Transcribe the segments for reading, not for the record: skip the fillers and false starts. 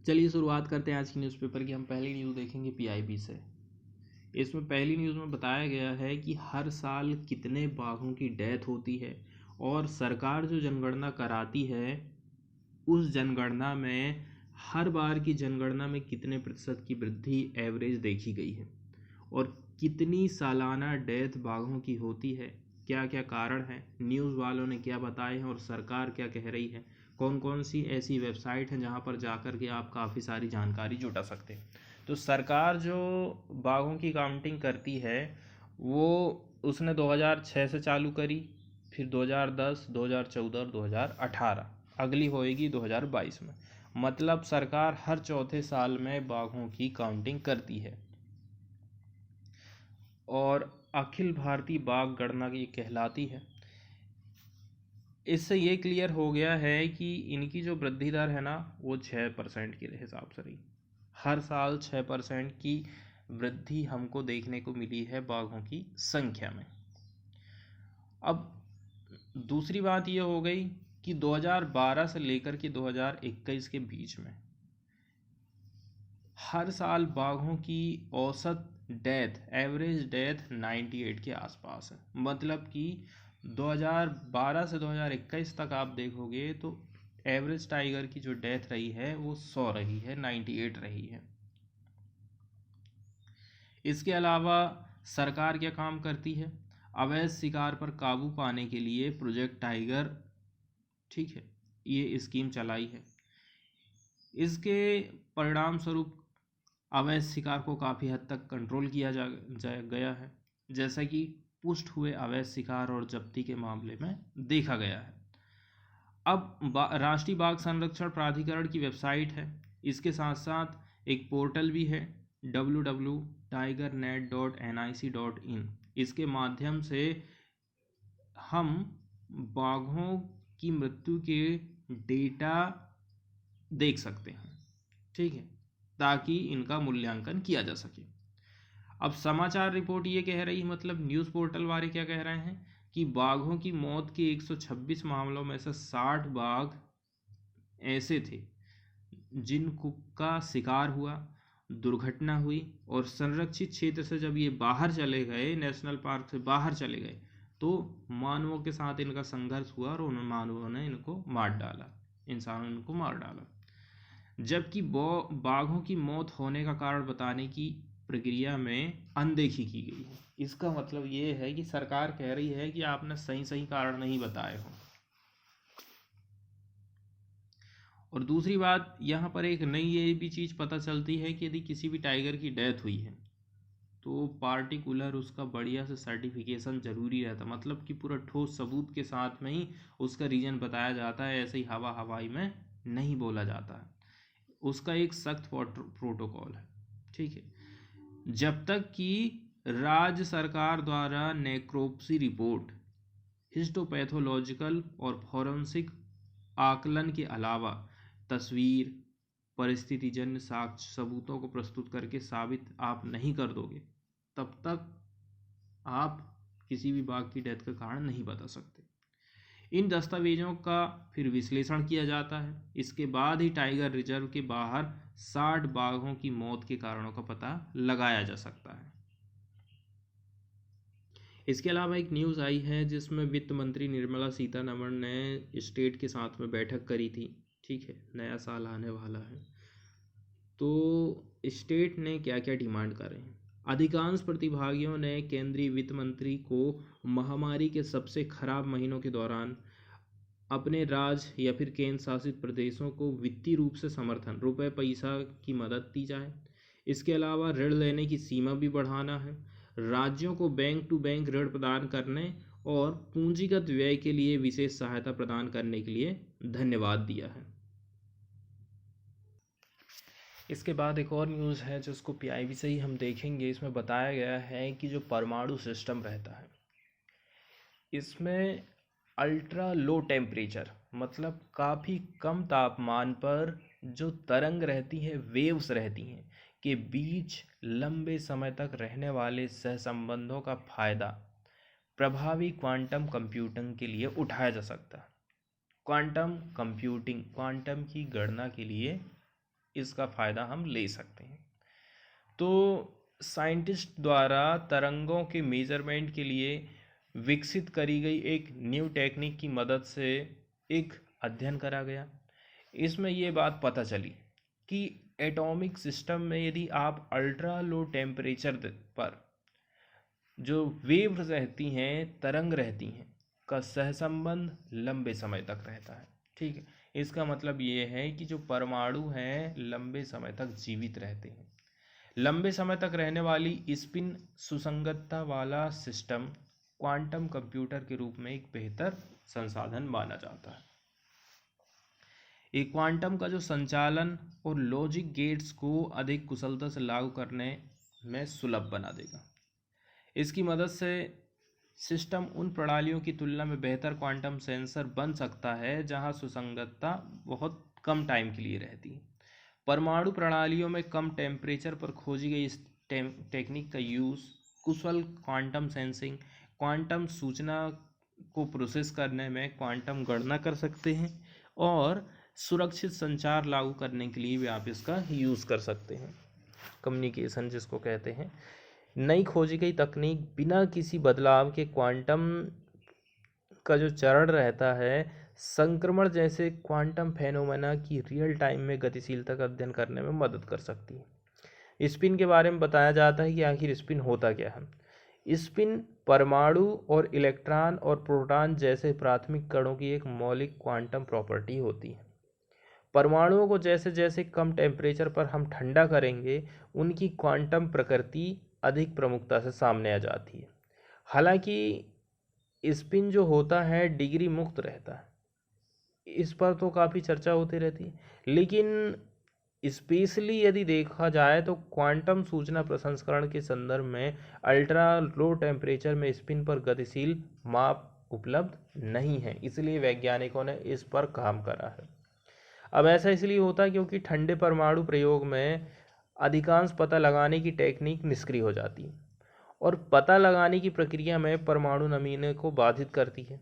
चलिए शुरुआत करते हैं आज की न्यूज़पेपर की। हम पहली न्यूज़ देखेंगे पीआईबी से। इसमें पहली न्यूज़ में बताया गया है कि हर साल कितने बाघों की डेथ होती है और सरकार जो जनगणना कराती है उस जनगणना में हर बार की जनगणना में कितने प्रतिशत की वृद्धि एवरेज देखी गई है और कितनी सालाना डेथ बाघों की होती है, क्या क्या कारण है, न्यूज़ वालों ने क्या बताए हैं और सरकार क्या कह रही है, कौन कौन सी ऐसी वेबसाइट हैं जहां पर जाकर के आप काफ़ी सारी जानकारी जुटा सकते हैं। तो सरकार जो बाघों की काउंटिंग करती है वो उसने 2006 से चालू करी, फिर 2010, 2014 और 2018, अगली होएगी 2022 में। मतलब सरकार हर चौथे साल में बाघों की काउंटिंग करती है और अखिल भारतीय बाघ गणना ये कहलाती है। इससे ये क्लियर हो गया है कि इनकी जो वृद्धि दर है ना वो 6% के हिसाब से रही। हर साल 6% की वृद्धि हमको देखने को मिली है बाघों की संख्या में। अब दूसरी बात ये हो गई कि 2012 से लेकर के 2021 के बीच में हर साल बाघों की औसत डेथ, एवरेज डेथ 98 के आसपास है। मतलब कि 2012 से 2021 तक आप देखोगे तो एवरेज टाइगर की जो डेथ रही है वो 100 रही है, 98 रही है। इसके अलावा सरकार क्या काम करती है? अवैध शिकार पर काबू पाने के लिए प्रोजेक्ट टाइगर, ठीक है, ये स्कीम चलाई है। इसके परिणाम स्वरूप अवैध शिकार को काफ़ी हद तक कंट्रोल किया जा गया है, जैसा कि पुष्ट हुए अवैध शिकार और जब्ती के मामले में देखा गया है। अब राष्ट्रीय बाघ संरक्षण प्राधिकरण की वेबसाइट है, इसके साथ साथ एक पोर्टल भी है www.tigernet.nic.in। इसके माध्यम से हम बाघों की मृत्यु के डेटा देख सकते हैं, ठीक है, ताकि इनका मूल्यांकन किया जा सके। अब समाचार रिपोर्ट ये कह रही है, मतलब न्यूज़ पोर्टल वाले क्या कह रहे हैं कि बाघों की मौत के 126 मामलों में से 60 बाघ ऐसे थे जिनका शिकार हुआ, दुर्घटना हुई और संरक्षित क्षेत्र से जब ये बाहर चले गए, नेशनल पार्क से बाहर चले गए, तो मानवों के साथ इनका संघर्ष हुआ और उन मानवों ने इनको मार डाला, इंसानों ने इनको मार डाला। जबकि बाघों की मौत होने का कारण बताने की प्रक्रिया में अनदेखी की गई है। इसका मतलब ये है कि सरकार कह रही है कि आपने सही सही कारण नहीं बताए हो। और दूसरी बात, यहाँ पर एक नई ये भी चीज़ पता चलती है कि यदि किसी भी टाइगर की डेथ हुई है तो पार्टिकुलर उसका बढ़िया से सर्टिफिकेशन जरूरी रहता, मतलब कि पूरा ठोस सबूत के साथ में ही उसका रीजन बताया जाता है, ऐसे ही हवा हवाई में नहीं बोला जाता है। उसका एक सख्त प्रोटोकॉल है, ठीक है। जब तक कि राज्य सरकार द्वारा नेक्रोप्सी रिपोर्ट, हिस्टोपैथोलॉजिकल और फॉरेंसिक आकलन के अलावा तस्वीर, परिस्थितिजन्य साक्ष्य सबूतों को प्रस्तुत करके साबित आप नहीं कर दोगे, तब तक आप किसी भी बाघ की डेथ का कारण नहीं बता सकते। इन दस्तावेजों का फिर विश्लेषण किया जाता है। इसके बाद ही टाइगर रिजर्व के बाहर 60 बाघों की मौत के कारणों का पता लगाया जा सकता है। इसके अलावा एक न्यूज़ आई है जिसमें वित्त मंत्री निर्मला सीतारमण ने स्टेट के साथ में बैठक करी थी, ठीक है, नया साल आने वाला है तो स्टेट ने क्या क्या डिमांड करे हैं। अधिकांश प्रतिभागियों ने केंद्रीय वित्त मंत्री को महामारी के सबसे खराब महीनों के दौरान अपने राज्य या फिर केंद्र शासित प्रदेशों को वित्तीय रूप से समर्थन, रुपए पैसा की मदद दी जाए। इसके अलावा ऋण लेने की सीमा भी बढ़ाना है, राज्यों को बैंक टू बैंक ऋण प्रदान करने और पूंजीगत व्यय के लिए विशेष सहायता प्रदान करने के लिए धन्यवाद दिया है। इसके बाद एक और न्यूज़ है जिसको पीआईबी से ही हम देखेंगे। इसमें बताया गया है कि जो परमाणु सिस्टम रहता है इसमें अल्ट्रा लो टेम्परेचर, मतलब काफ़ी कम तापमान पर जो तरंग रहती हैं, वेव्स रहती हैं, के बीच लंबे समय तक रहने वाले सहसंबंधों का फ़ायदा प्रभावी क्वांटम कंप्यूटिंग के लिए उठाया जा सकता है। क्वांटम कंप्यूटिंग, क्वांटम की गणना के लिए इसका फ़ायदा हम ले सकते हैं। तो साइंटिस्ट द्वारा तरंगों के मेजरमेंट के लिए विकसित करी गई एक न्यू टेक्निक की मदद से एक अध्ययन करा गया। इसमें ये बात पता चली कि एटॉमिक सिस्टम में यदि आप अल्ट्रा लो टेम्परेचर पर जो वेव रहती हैं, तरंग रहती हैं, का सहसंबंध लंबे समय तक रहता है। ठीक है, इसका मतलब ये है कि जो परमाणु हैं लंबे समय तक जीवित रहते हैं। लंबे समय तक रहने वाली स्पिन सुसंगतता वाला सिस्टम क्वांटम कंप्यूटर के रूप में एक बेहतर संसाधन माना जाता है। एक क्वांटम का जो संचालन और लॉजिक गेट्स को अधिक कुशलता से लागू करने में सुलभ बना देगा। इसकी मदद से सिस्टम उन प्रणालियों की तुलना में बेहतर क्वांटम सेंसर बन सकता है जहां सुसंगतता बहुत कम टाइम के लिए रहती है। परमाणु प्रणालियों में कम टेम्परेचर पर खोजी गई इस टेक्निक का यूज़ कुशल क्वांटम सेंसिंग, क्वांटम सूचना को प्रोसेस करने में क्वांटम गणना कर सकते हैं और सुरक्षित संचार लागू करने के लिए भी आप इसका यूज़ कर सकते हैं। कम्युनिकेशन जिसको कहते हैं। नई खोजी गई तकनीक बिना किसी बदलाव के क्वांटम का जो चरण रहता है, संक्रमण जैसे क्वांटम फेनोमेना की रियल टाइम में गतिशीलता का अध्ययन करने में मदद कर सकती है। स्पिन के बारे में बताया जाता है कि आखिर स्पिन होता क्या है। स्पिन परमाणु और इलेक्ट्रॉन और प्रोटॉन जैसे प्राथमिक कणों की एक मौलिक क्वांटम प्रॉपर्टी होती है। परमाणुओं को जैसे जैसे कम टेम्परेचर पर हम ठंडा करेंगे, उनकी क्वांटम प्रकृति अधिक प्रमुखता से सामने आ जाती है। हालांकि स्पिन जो होता है डिग्री मुक्त रहता है, इस पर तो काफ़ी चर्चा होती रहती है, लेकिन स्पेशली यदि देखा जाए तो क्वांटम सूचना प्रसंस्करण के संदर्भ में अल्ट्रा लो टेम्परेचर में स्पिन पर गतिशील माप उपलब्ध नहीं है, इसलिए वैज्ञानिकों ने इस पर काम करा है। अब ऐसा इसलिए होता है क्योंकि ठंडे परमाणु प्रयोग में अधिकांश पता लगाने की टेक्निक निष्क्रिय हो जाती है और पता लगाने की प्रक्रिया में परमाणु नमूने को बाधित करती है।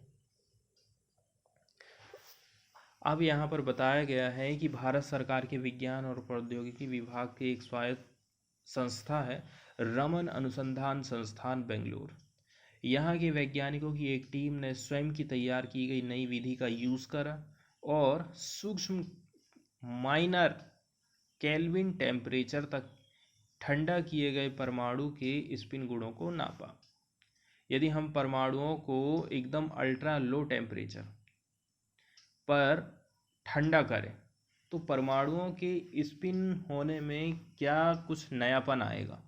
अब यहाँ पर बताया गया है कि भारत सरकार के विज्ञान और प्रौद्योगिकी विभाग की एक स्वायत्त संस्था है, रमन अनुसंधान संस्थान बेंगलुरु। यहाँ के वैज्ञानिकों की एक टीम ने स्वयं की तैयार की गई नई विधि का यूज़ करा और सूक्ष्म माइनर केल्विन टेम्परेचर तक ठंडा किए गए परमाणु के स्पिन गुणों को नापा। यदि हम परमाणुओं को एकदम अल्ट्रा लो टेम्परेचर पर ठंडा करें तो परमाणुओं के स्पिन होने में क्या कुछ नयापन आएगा।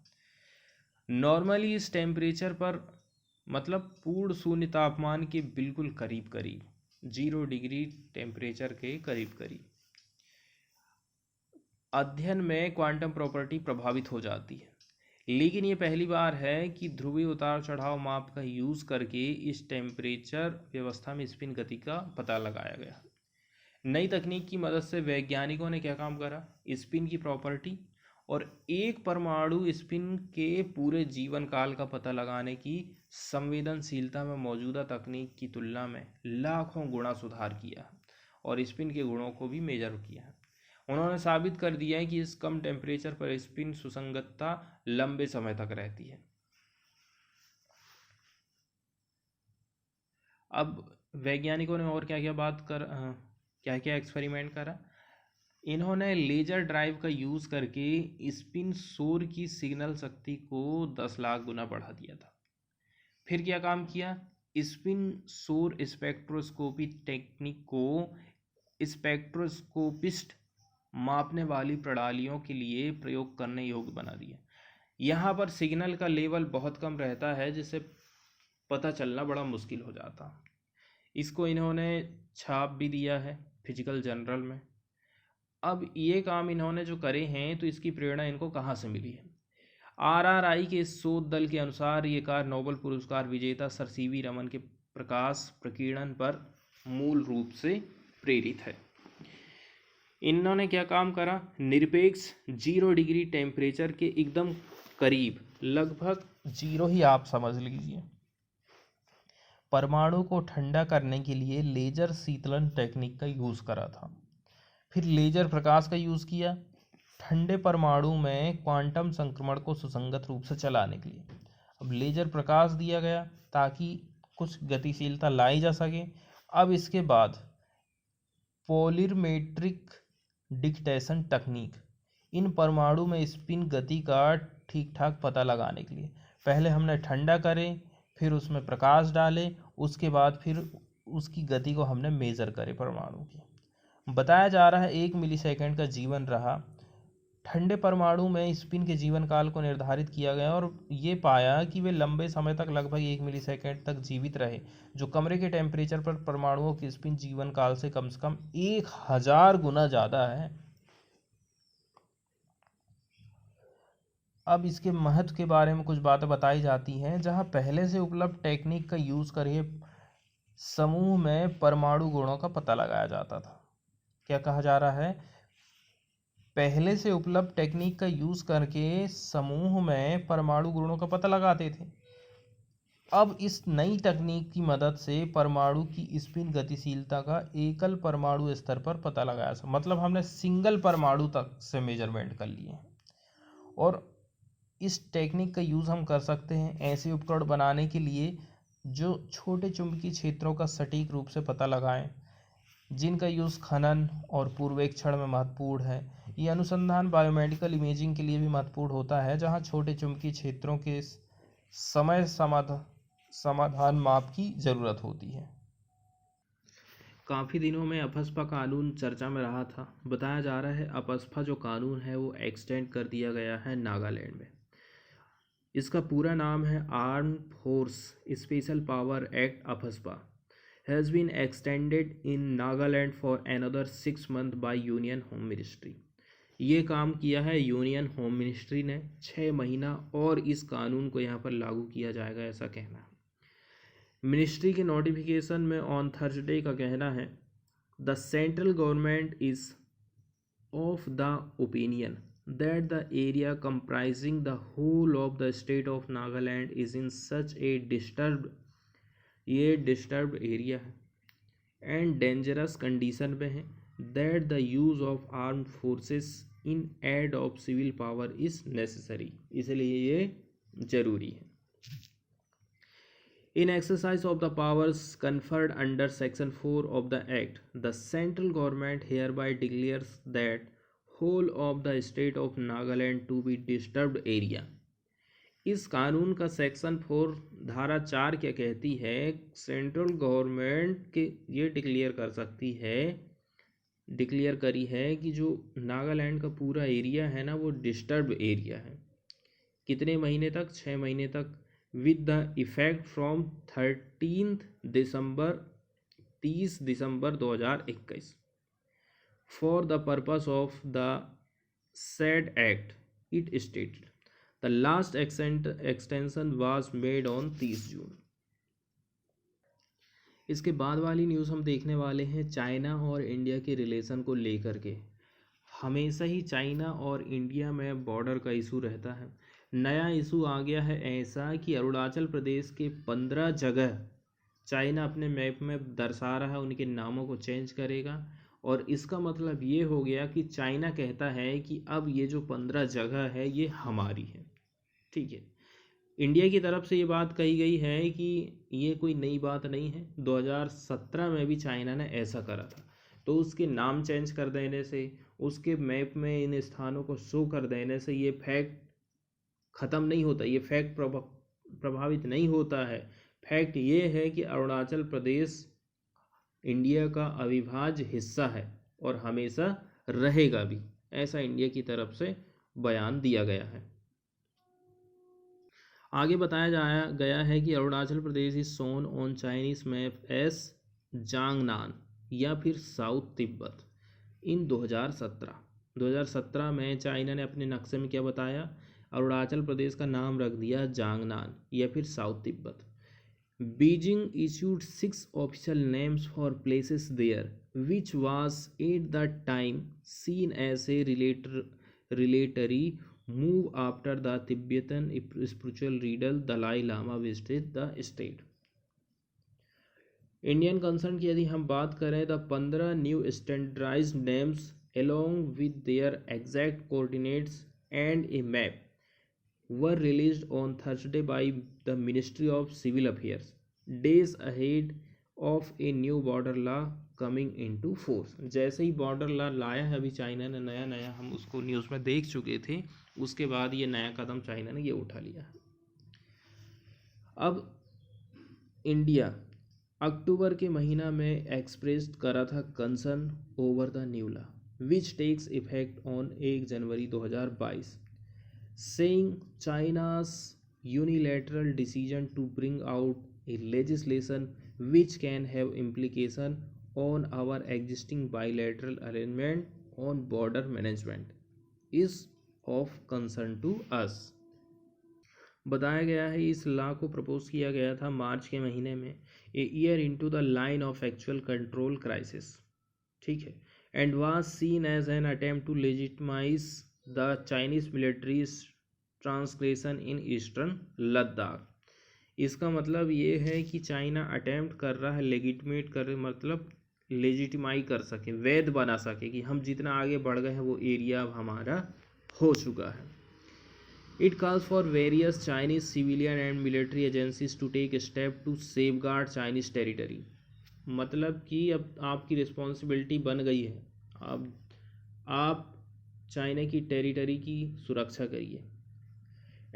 नॉर्मली इस टेम्परेचर पर मतलब पूर्ण शून्य तापमान के बिल्कुल करीब करीब 0 डिग्री टेम्परेचर के करीब करीब अध्ययन में क्वांटम प्रॉपर्टी प्रभावित हो जाती है। लेकिन ये पहली बार है कि ध्रुवीय उतार चढ़ाव माप का यूज़ करके इस टेम्परेचर व्यवस्था में स्पिन गति का पता लगाया गया। नई तकनीक की मदद से वैज्ञानिकों ने क्या काम करा, स्पिन की प्रॉपर्टी और एक परमाणु स्पिन के पूरे जीवन काल का पता लगाने की संवेदनशीलता में मौजूदा तकनीक की तुलना में लाखों गुना सुधार किया और स्पिन के गुणों को भी मेजर किया है। उन्होंने साबित कर दिया है कि इस कम टेम्परेचर पर स्पिन सुसंगतता लंबे समय तक रहती है। अब वैज्ञानिकों ने और क्या क्या एक्सपेरिमेंट करा। इन्होंने लेजर ड्राइव का यूज़ करके स्पिन शोर की सिग्नल शक्ति को 10 लाख गुना बढ़ा दिया था। फिर क्या काम किया, स्पिन शोर स्पेक्ट्रोस्कोपी टेक्निक को स्पेक्ट्रोस्कोपिस्ट मापने वाली प्रणालियों के लिए प्रयोग करने योग्य बना दिया। यहाँ पर सिग्नल का लेवल बहुत कम रहता है जिससे पता चलना बड़ा मुश्किल हो जाता। इसको इन्होंने छाप भी दिया है फिजिकल जर्नल में। अब ये काम इन्होंने जो करे हैं तो इसकी प्रेरणा इनको कहाँ से मिली है। RRI के शोध दल के अनुसार ये कार्य नोबेल पुरस्कार विजेता सर CV रमन के प्रकाश प्रकीर्णन पर मूल रूप से प्रेरित है। इन्होंने क्या काम करा, निरपेक्ष 0 डिग्री टेम्परेचर के एकदम करीब लगभग 0 ही आप समझ लीजिए परमाणु को ठंडा करने के लिए लेजर शीतलन टेक्निक का यूज़ करा था। फिर लेजर प्रकाश का यूज़ किया ठंडे परमाणु में क्वांटम संक्रमण को सुसंगत रूप से चलाने के लिए अब लेजर प्रकाश दिया गया ताकि कुछ गतिशीलता लाई जा सके। अब इसके बाद पोलिमेट्रिक डिक्टेशन तकनीक, इन परमाणु में स्पिन गति का ठीक ठाक पता लगाने के लिए पहले हमने ठंडा करें, फिर उसमें प्रकाश डाले, उसके बाद फिर उसकी गति को हमने मेज़र करे परमाणु की। बताया जा रहा है 1 मिलीसेकंड का जीवन रहा। ठंडे परमाणु में स्पिन के जीवन काल को निर्धारित किया गया और ये पाया कि वे लंबे समय तक लगभग 1 मिलीसेकंड तक जीवित रहे, जो कमरे के टेम्परेचर पर परमाणुओं के स्पिन जीवन काल से कम 1000 गुना ज़्यादा है। अब इसके महत्व के बारे में कुछ बातें बताई जाती हैं। जहां पहले से उपलब्ध टेक्निक का यूज़ करके समूह में परमाणु गुणों का पता लगाया जाता था। क्या कहा जा रहा है? पहले से उपलब्ध टेक्निक का यूज़ करके समूह में परमाणु गुणों का पता लगाते थे। अब इस नई तकनीक की मदद से परमाणु की स्पिन गतिशीलता का एकल परमाणु स्तर पर पता लगाया। मतलब हमने सिंगल परमाणु तक से मेजरमेंट कर लिए हैं और इस टेक्निक का यूज़ हम कर सकते हैं ऐसे उपकरण बनाने के लिए जो छोटे चुंबकीय क्षेत्रों का सटीक रूप से पता लगाएं, जिनका यूज़ खनन और पूर्वेक्षण में महत्वपूर्ण है। ये अनुसंधान बायोमेडिकल इमेजिंग के लिए भी महत्वपूर्ण होता है, जहां छोटे चुंबकीय क्षेत्रों के समय समाधान माप की ज़रूरत होती है। काफ़ी दिनों में अपस्पा कानून चर्चा में रहा था। बताया जा रहा है अपस्पा जो कानून है वो एक्सटेंड कर दिया गया है नागालैंड में। इसका पूरा नाम है armed force special power act AFSPA has been extended in Nagaland for another 6 months by union home ministry. ये काम किया है यूनियन होम मिनिस्ट्री ने 6 महीना और इस कानून को यहाँ पर लागू किया जाएगा ऐसा कहना है। मिनिस्ट्री के नोटिफिकेशन में ऑन थर्सडे का कहना है the central government is of the opinion that the area comprising the whole of the state of Nagaland is in such a disturbed area है and dangerous condition में है that the use of armed forces in aid of civil power is necessary, इसलिए ये जरूरी है। In exercise of the powers conferred under section 4 of the act, the central government hereby declares that whole of the state of Nagaland to be disturbed area। इस कानून का section 4 धारा 4 क्या कहती है? सेंट्रल गवर्नमेंट के ये डिक्लेयर करी है कि जो नागालैंड का पूरा एरिया है ना वो डिस्टर्ब एरिया है। कितने महीने तक? 6 महीने तक with the effect from 30 December 2021 for the purpose of the said act, it stated the last extension was made on 30 जून। इसके बाद वाली न्यूज़ हम देखने वाले हैं चाइना और इंडिया के रिलेशन को लेकर के। हमेशा ही चाइना और इंडिया में बॉर्डर का इशू रहता है। नया इशू आ गया है ऐसा कि अरुणाचल प्रदेश के 15 जगह चाइना अपने मैप में दर्शा रहा है, उनके नामों को चेंज करेगा और इसका मतलब ये हो गया कि चाइना कहता है कि अब ये जो 15 जगह है ये हमारी है। ठीक है, इंडिया की तरफ से ये बात कही गई है कि ये कोई नई बात नहीं है। 2017 में भी चाइना ने ऐसा करा था, तो उसके नाम चेंज कर देने से, उसके मैप में इन स्थानों को शो कर देने से ये फैक्ट ख़त्म नहीं होता, ये फैक्ट प्रभावित नहीं होता है। फैक्ट ये है कि अरुणाचल प्रदेश इंडिया का अविभाज्य हिस्सा है और हमेशा रहेगा भी, ऐसा इंडिया की तरफ से बयान दिया गया है। आगे बताया गया है कि Arunachal Pradesh is shown on Chinese map as Zangnan या फिर साउथ तिब्बत इन 2017 में चाइना ने अपने नक्शे में क्या बताया? अरुणाचल प्रदेश का नाम रख दिया जांगनान या फिर south Tibet. Beijing issued 6 official names for places there, which was at that time seen as a relatory move after the Tibetan spiritual leader Dalai Lama visited the state. Indian concern की यदि हम बात करें तो 15 new standardized names along with their exact coordinates and a map, were released on Thursday by the Ministry of Civil Affairs, days ahead of a new border law coming into force. जैसे ही border law लाया है अभी China ने, नया नया, हम उसको news में देख चुके थे, उसके बाद ये नया कदम चाइना ने ये उठा लिया है। अब इंडिया अक्टूबर के महीना में एक्सप्रेस करा था concern over the new law which takes effect on 1 January 2022, saying China's unilateral decision to bring out a legislation which can have implication on our existing bilateral arrangement on border management is of concern to us। बताया गया है इस law को propose किया गया था मार्च के महीने में, a year into the line of actual control crisis, ठीक है, and was seen as an attempt to legitimize the Chinese military transgression in eastern Ladakh. इसका मतलब ये है कि चाइना अटेम्प्ट कर रहा है, लेजिटिमेट कर, मतलब लेजिटिमाई कर सके, वैध बना सके कि हम जितना आगे बढ़ गए हैं वो एरिया अब हमारा हो चुका है। It calls for various Chinese civilian and military agencies to take step to safeguard Chinese territory, मतलब कि अब आपकी रिस्पॉन्सिबिलिटी बन गई है, अब आप चाइना की टेरिटरी की सुरक्षा करिए।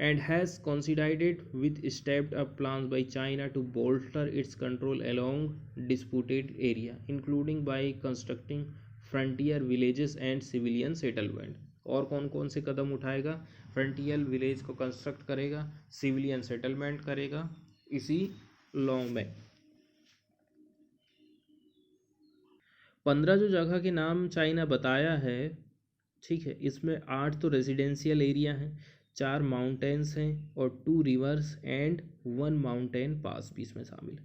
And has coincided with stepped up plans by China to bolster its control along disputed area, including by constructing frontier villages and civilian settlement। और कौन कौन से कदम उठाएगा? फ्रंटियर विलेज को कंस्ट्रक्ट करेगा, सिविलियन सेटलमेंट करेगा इसी लॉ में। 15 जो जगह के नाम चाइना बताया है, ठीक है, इसमें 8 तो रेजिडेंशियल एरिया हैं, 4 माउंटेन्स हैं और 2 रिवर्स एंड 1 माउंटेन पास भी इसमें शामिल।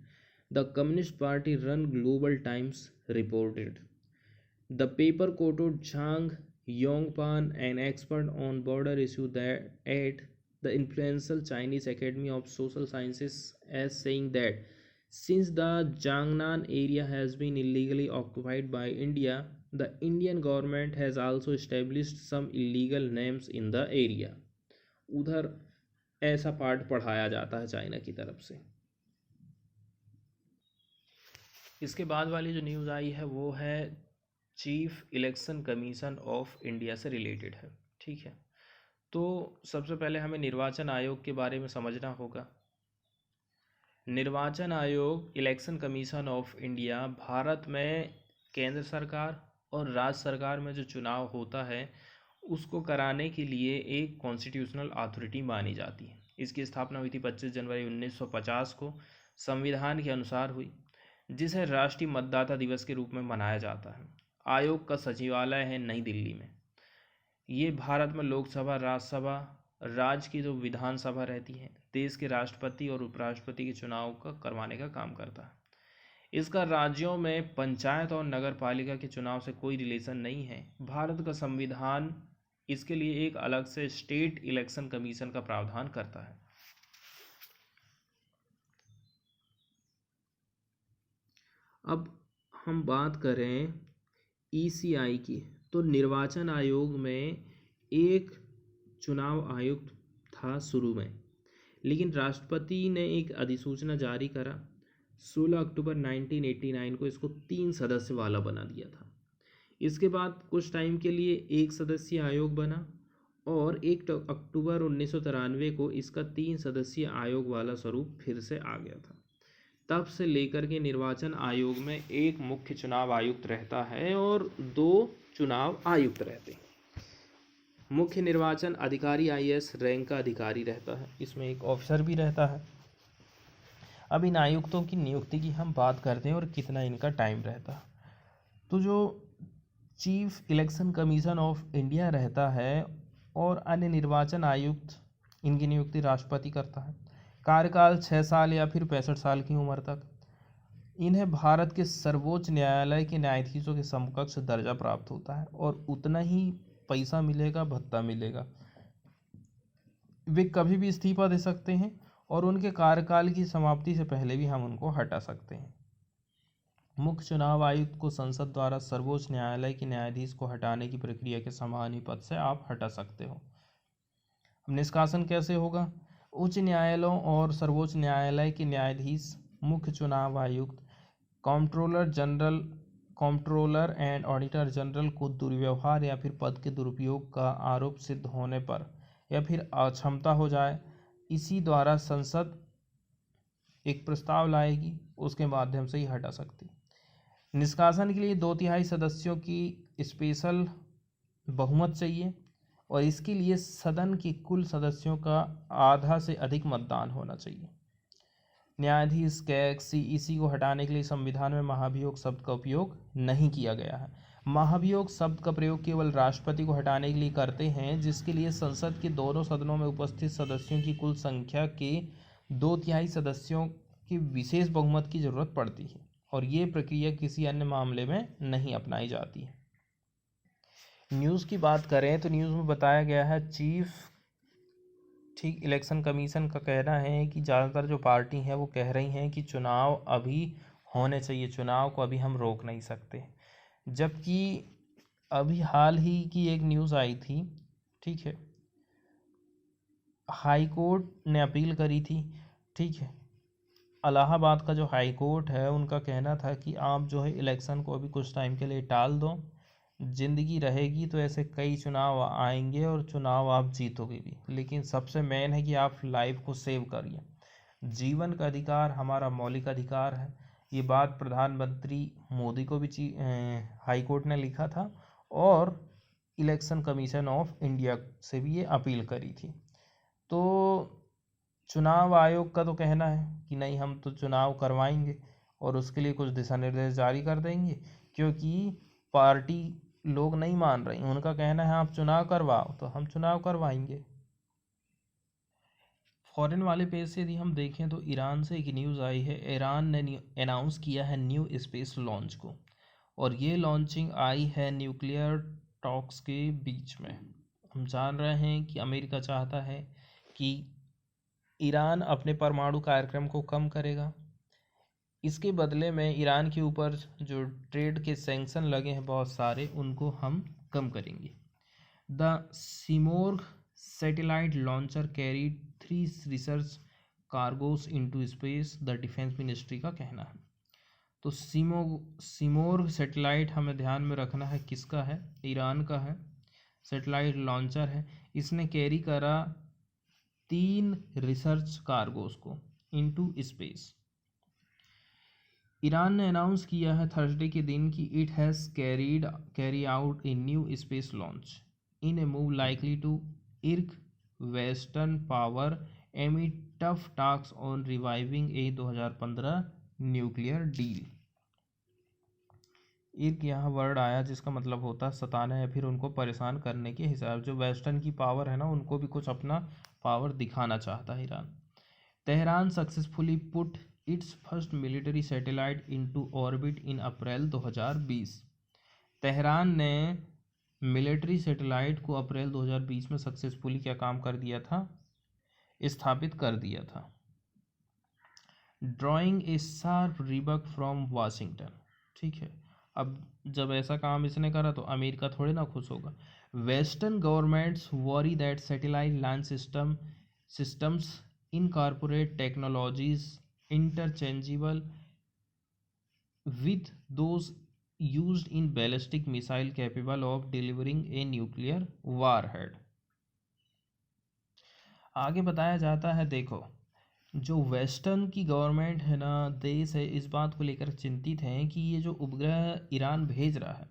The Communist Party run Global Times reported the paper quoted Zhang Yongpan an expert on border issue that at the influential Chinese Academy of Social Sciences as saying that since the Zangnan area has been illegally occupied by India, the Indian government has also established some illegal names in the area। उधर ऐसा part पढ़ाया जाता है China की तरफ से। इसके बाद वाली जो न्यूज़ आई है वो है chief election commission of India से रिलेटेड है, ठीक है। तो सबसे पहले हमें निर्वाचन आयोग के बारे में समझना होगा। निर्वाचन आयोग, election commission of India, Bharat में केंद्र सरकार और राज्य सरकार में जो चुनाव होता है उसको कराने के लिए एक कॉन्स्टिट्यूशनल अथॉरिटी मानी जाती है। इसकी स्थापना हुई थी 25 जनवरी 1950 को, संविधान के अनुसार हुई, जिसे राष्ट्रीय मतदाता दिवस के रूप में मनाया जाता है। आयोग का सचिवालय है नई दिल्ली में। ये भारत में लोकसभा, राज्यसभा, राज्य की जो विधानसभा रहती है, देश के राष्ट्रपति और उपराष्ट्रपति के चुनाव का करवाने का काम करता है। इसका राज्यों में पंचायत और नगर पालिका के चुनाव से कोई रिलेशन नहीं है। भारत का संविधान इसके लिए एक अलग से स्टेट इलेक्शन कमीशन का प्रावधान करता है। अब हम बात करें ईसीआई की, तो निर्वाचन आयोग में एक चुनाव आयुक्त था शुरू में, लेकिन राष्ट्रपति ने एक अधिसूचना जारी करा 16 अक्टूबर 1989 को, इसको 3 सदस्य वाला बना दिया था। इसके बाद कुछ टाइम के लिए 1 सदस्यीय आयोग बना और 1 अक्टूबर 1993 को इसका 3 सदस्यीय आयोग वाला स्वरूप फिर से आ गया था। तब से लेकर के निर्वाचन आयोग में एक मुख्य चुनाव आयुक्त रहता है और 2 चुनाव आयुक्त रहते हैं। मुख्य निर्वाचन अधिकारी आईएएस रैंक का अधिकारी रहता है, इसमें एक ऑफिसर भी रहता है। अब इन आयुक्तों की नियुक्ति की हम बात करते हैं और कितना इनका टाइम रहता है। तो जो chief election commission of India रहता है और अन्य निर्वाचन आयुक्त, इनकी नियुक्ति राष्ट्रपति करता है। कार्यकाल 6 साल या फिर 65 साल की उम्र तक। इन्हें भारत के सर्वोच्च न्यायालय के न्यायाधीशों के समकक्ष दर्जा प्राप्त होता है और उतना ही पैसा मिलेगा, भत्ता मिलेगा। वे कभी भी इस्तीफा दे सकते हैं और उनके कार्यकाल की समाप्ति से पहले भी हम उनको हटा सकते हैं। मुख्य चुनाव आयुक्त को संसद द्वारा सर्वोच्च न्यायालय के न्यायाधीश को हटाने की प्रक्रिया के समान ही पद से आप हटा सकते हो। अब निष्कासन कैसे होगा? उच्च न्यायालयों और सर्वोच्च न्यायालय के न्यायाधीश, मुख्य चुनाव आयुक्त, कंट्रोलर एंड ऑडिटर जनरल को दुर्व्यवहार या फिर पद के दुरुपयोग का आरोप सिद्ध होने पर या फिर अक्षमता हो जाए, इसी द्वारा संसद एक प्रस्ताव लाएगी, उसके माध्यम से ही हटा सकती। निष्कासन के लिए 2/3 सदस्यों की स्पेशल बहुमत चाहिए और इसके लिए सदन के कुल सदस्यों का आधा से अधिक मतदान होना चाहिए। न्यायाधीश, कैग, सीईसी को हटाने के लिए संविधान में महाभियोग शब्द का उपयोग नहीं किया गया है। महाभियोग शब्द का प्रयोग केवल राष्ट्रपति को हटाने के लिए करते हैं, जिसके लिए संसद के दोनों सदनों में उपस्थित सदस्यों की कुल संख्या के 2/3 सदस्यों की विशेष बहुमत की जरूरत पड़ती है और ये प्रक्रिया किसी अन्य मामले में नहीं अपनाई जाती है। न्यूज़ की बात करें तो न्यूज़ में बताया गया है इलेक्शन कमीशन का कहना है कि ज़्यादातर जो पार्टी हैं वो कह रही हैं कि चुनाव अभी होने चाहिए, चुनाव को अभी हम रोक नहीं सकते। जबकि अभी हाल ही की एक न्यूज़ आई थी, ठीक है, हाई कोर्ट ने अपील करी थी, ठीक है, इलाहाबाद का जो हाई कोर्ट है उनका कहना था कि आप जो है इलेक्शन को अभी कुछ टाइम के लिए टाल दो, ज़िंदगी रहेगी तो ऐसे कई चुनाव आएंगे और चुनाव आप जीतोगे भी, लेकिन सबसे मेन है कि आप लाइफ को सेव करिए। जीवन का अधिकार हमारा मौलिक अधिकार है। ये बात प्रधानमंत्री मोदी को भी हाई कोर्ट ने लिखा था और इलेक्शन कमीशन ऑफ इंडिया से भी ये अपील करी थी। तो चुनाव आयोग का तो कहना है कि नहीं, हम तो चुनाव करवाएंगे और उसके लिए कुछ दिशा निर्देश जारी कर देंगे, क्योंकि पार्टी लोग नहीं मान रही। उनका कहना है आप चुनाव करवाओ, तो हम चुनाव करवाएंगे। फॉरेन वाले पेज से यदि हम देखें तो ईरान से एक न्यूज़ आई है। ईरान ने अनाउंस किया है न्यू स्पेस लॉन्च को और ये लॉन्चिंग आई है न्यूक्लियर टॉक्स के बीच में। हम जान रहे हैं कि अमेरिका चाहता है कि ईरान अपने परमाणु कार्यक्रम को कम करेगा। इसके बदले में ईरान के ऊपर जो ट्रेड के सैंक्शन लगे हैं बहुत सारे, उनको हम कम करेंगे। The Simorgh satellite launcher carried 3 research cargos into space, the defence ministry का कहना है। तो सिमोर्ग सैटेलाइट हमें ध्यान में रखना है किसका है, ईरान का है, सैटेलाइट लॉन्चर है। इसने कैरी करा 3 रिसर्च कार्गोस को इनटू स्पेस। ईरान ने अनाउंस किया है थर्सडे के दिन कि it has carry out a new space launch in a move likely to irk western power amid tough talks on reviving a 2015 nuclear deal. Irk यहाँ word आया जिसका मतलब होता है सताना या फिर उनको परेशान करने के हिसाब। जो वेस्टर्न की पावर है ना, उनको भी कुछ अपना पावर दिखाना चाहता है Iran. Tehran successfully put it's first military satellite into orbit in April 2020। Tehran ने मिलिट्री सैटेलाइट को अप्रैल 2020 में सक्सेसफुली क्या काम कर दिया था, स्थापित कर दिया था। Drawing a sharp rebuke from Washington, ठीक है। अब जब ऐसा काम इसने करा तो अमेरिका थोड़े ना खुश होगा। Western governments worry that satellite launch systems incorporate technologies interchangeable with those used in ballistic missile capable of delivering a nuclear warhead। आगे बताया जाता है, देखो जो वेस्टर्न की गवर्नमेंट है ना, देश है, इस बात को लेकर चिंतित हैं कि ये जो उपग्रह ईरान भेज रहा है,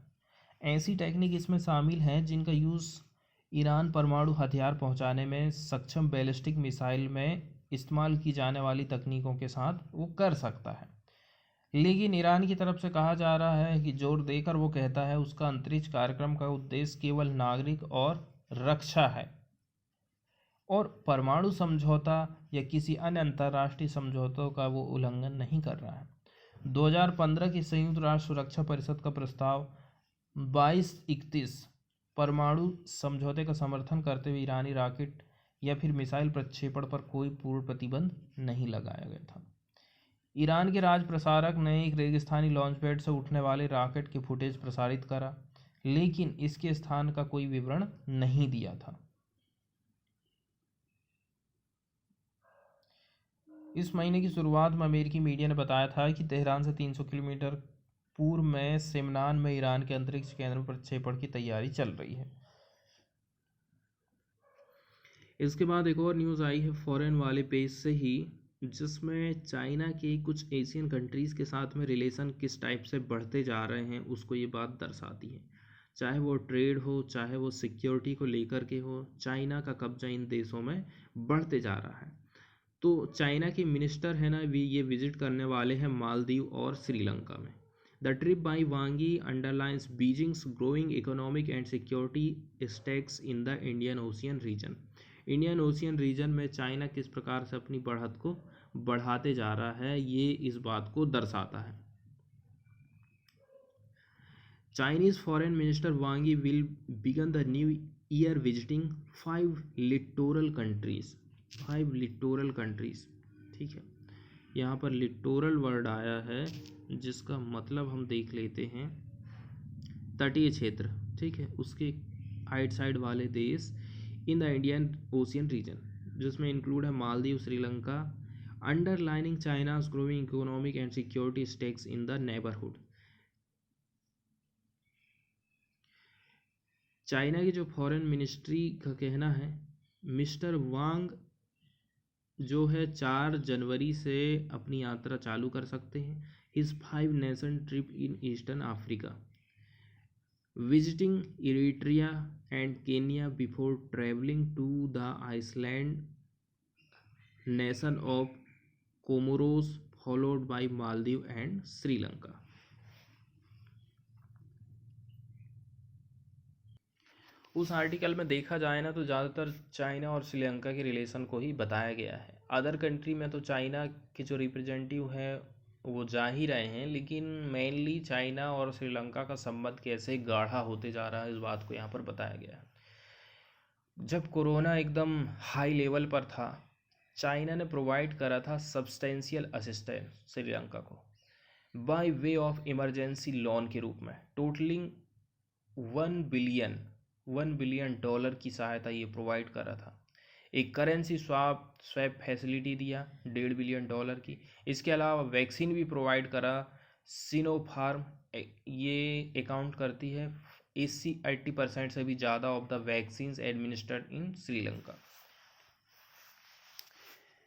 ऐसी टेक्निक इसमें शामिल हैं जिनका यूज़ ईरान परमाणु हथियार पहुंचाने में सक्षम बैलिस्टिक मिसाइल में इस्तेमाल की जाने वाली तकनीकों के साथ वो कर सकता है। लेकिन ईरान की तरफ से कहा जा रहा है कि जोर देकर वो कहता है उसका अंतरिक्ष कार्यक्रम का उद्देश्य केवल नागरिक और रक्षा है और परमाणु समझौता या किसी अन्य अंतर्राष्ट्रीय समझौतों का वो उल्लंघन नहीं कर रहा है। 2015 की संयुक्त राष्ट्र सुरक्षा परिषद का प्रस्ताव 2231 परमाणु समझौते का समर्थन करते हुए ईरानी रॉकेट या फिर मिसाइल प्रक्षेपण पर कोई पूर्ण प्रतिबंध नहीं लगाया गया था। ईरान के राज प्रसारक ने एक रेगिस्तानी लॉन्चपैड से उठने वाले रॉकेट की फुटेज प्रसारित करा, लेकिन इसके स्थान का कोई विवरण नहीं दिया था। इस महीने की शुरुआत में अमेरिकी मीडिया ने बताया था कि तेहरान से 300 किलोमीटर पूर्व में सिमनान में ईरान के अंतरिक्ष केंद्र में प्रक्षेपण की तैयारी चल रही है। इसके बाद एक और न्यूज़ आई है फॉरेन वाले पेज से ही, जिसमें चाइना के कुछ एशियन कंट्रीज़ के साथ में रिलेशन किस टाइप से बढ़ते जा रहे हैं उसको ये बात दर्शाती है। चाहे वो ट्रेड हो, चाहे वो सिक्योरिटी को लेकर के हो, चाइना का कब्जा इन देशों में बढ़ते जा रहा है। तो चाइना के मिनिस्टर है ना, ये विजिट करने वाले हैं मालदीव और श्रीलंका में। The trip by Wang Yi underlines Beijing's growing economic and security stakes in the Indian Ocean region. Indian Ocean region में चाइना किस प्रकार से अपनी बढ़त को बढ़ाते जा रहा है, ये इस बात को दर्शाता है। Chinese foreign minister Wang Yi will begin the new year visiting 5 littoral countries. 5 littoral countries, ठीक है। यहाँ पर लिटोरल वर्ड आया है जिसका मतलब हम देख लेते हैं तटीय क्षेत्र, ठीक है, उसके आइट साइड वाले देश in the Indian Ocean region, जिसमें इंक्लूड है Maldives, Sri Lanka, underlining China's growing economic and security stakes in the neighbourhood. China की जो फॉरेन मिनिस्ट्री का कहना है, मिस्टर वांग जो है 4 जनवरी से अपनी यात्रा चालू कर सकते हैं। His 5 nation trip in eastern Africa, visiting Eritrea and Kenya before travelling to the island nation of Comoros, followed by Maldives and Sri Lanka. उस आर्टिकल में देखा जाए ना तो ज़्यादातर चाइना और श्रीलंका के रिलेशन को ही बताया गया है। अदर कंट्री में तो चाइना के जो रिप्रेजेंटेटिव हैं वो जा ही रहे हैं, लेकिन मेनली चाइना और श्रीलंका का संबंध कैसे गाढ़ा होते जा रहा है इस बात को यहाँ पर बताया गया है। जब कोरोना एकदम हाई लेवल पर था, चाइना ने प्रोवाइड करा था सब्सटेंशियल असिस्टेंस श्रीलंका को by way of emergency loan के रूप में, टोटलिंग $1 बिलियन की सहायता ये प्रोवाइड करा था। एक करेंसी स्वैप फैसिलिटी दिया $1.5 बिलियन की। इसके अलावा वैक्सीन भी प्रोवाइड करा। सिनोफार्म ये अकाउंट करती है 80% से भी ज़्यादा of the vaccine administered in Sri Lanka.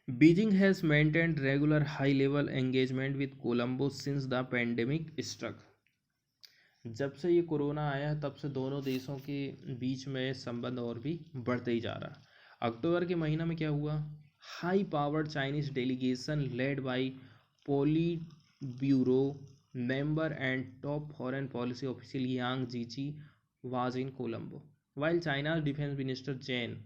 Beijing has maintained regular high level engagement with Colombo since the pandemic struck. जब से ये कोरोना आया है तब से दोनों देशों के बीच में संबंध और भी बढ़ते ही जा रहा है। अक्टूबर के महीना में क्या हुआ, high powered Chinese delegation led by Politburo member and top foreign policy official Yang Jiechi was in Colombo while China's defence minister Chen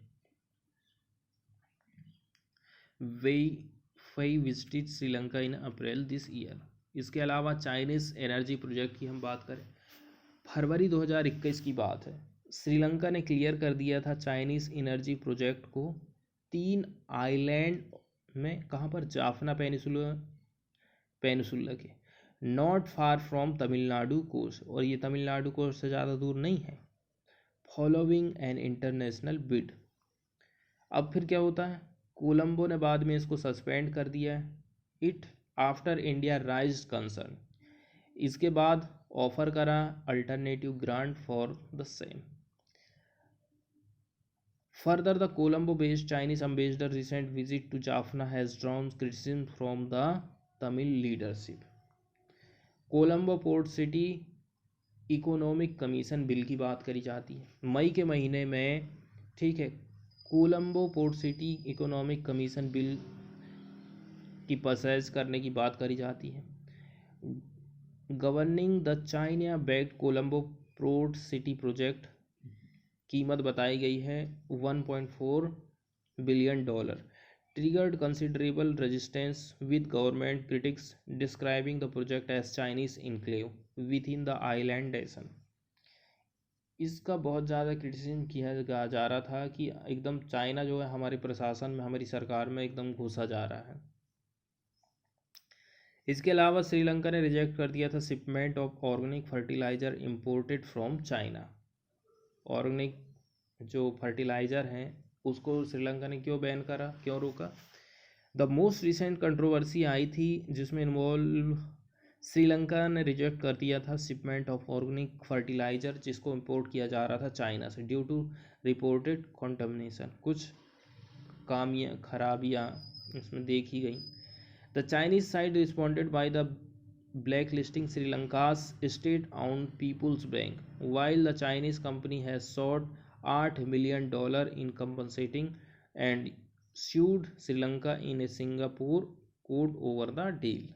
Wei visited Sri Lanka in April this year. इसके अलावा चाइनीज एनर्जी प्रोजेक्ट की हम बात करें, फरवरी 2021 की बात है, श्रीलंका ने क्लियर कर दिया था चाइनीज एनर्जी प्रोजेक्ट को 3 आइलैंड में, कहाँ पर, जाफना पेनिसुला के not far from Tamil Nadu coast, और ये तमिलनाडु कोस्ट से ज़्यादा दूर नहीं है, फॉलोइंग एन इंटरनेशनल बिड। अब फिर क्या होता है, कोलंबो ने बाद में इसको सस्पेंड कर दिया है, it after India raise concern. इसके बाद ऑफर करा alternative grant for the same. Further the Colombo based Chinese ambassador recent visit to Jaffna has drawn criticism from the Tamil leadership. Colombo port city economic commission bill की बात करी जाती है मई के महीने में, ठीक है। Colombo port city economic commission bill की पसेज करने की बात करी जाती है। Governing the China backed Colombo port city project, कीमत बताई गई है $1.4 billion, triggered considerable resistance with government critics describing the project as Chinese enclave within the island nation. इसका बहुत ज़्यादा क्रिटिसिज्म किया जा रहा था कि एकदम चाइना जो है हमारे प्रशासन में, हमारी सरकार में एकदम घुसा जा रहा है। इसके अलावा श्रीलंका ने रिजेक्ट कर दिया था shipment of organic fertiliser imported from China. Organic जो फर्टिलाइजर हैं उसको श्रीलंका ने क्यों बैन करा, क्यों रोका? द मोस्ट रिसेंट कंट्रोवर्सी आई थी जिसमें इन्वॉल्व श्रीलंका ने रिजेक्ट कर दिया था शिपमेंट ऑफ ऑर्गेनिक फर्टिलाइजर जिसको इंपोर्ट किया जा रहा था चाइना से ड्यू टू रिपोर्टेड कॉन्टमिनेशन। कुछ खराबियाँ इसमें देखी गई। The Chinese side responded by the blacklisting Sri Lanka's state-owned People's Bank, while the Chinese company has sought $8 million in compensating and sued Sri Lanka in a Singapore court over the deal.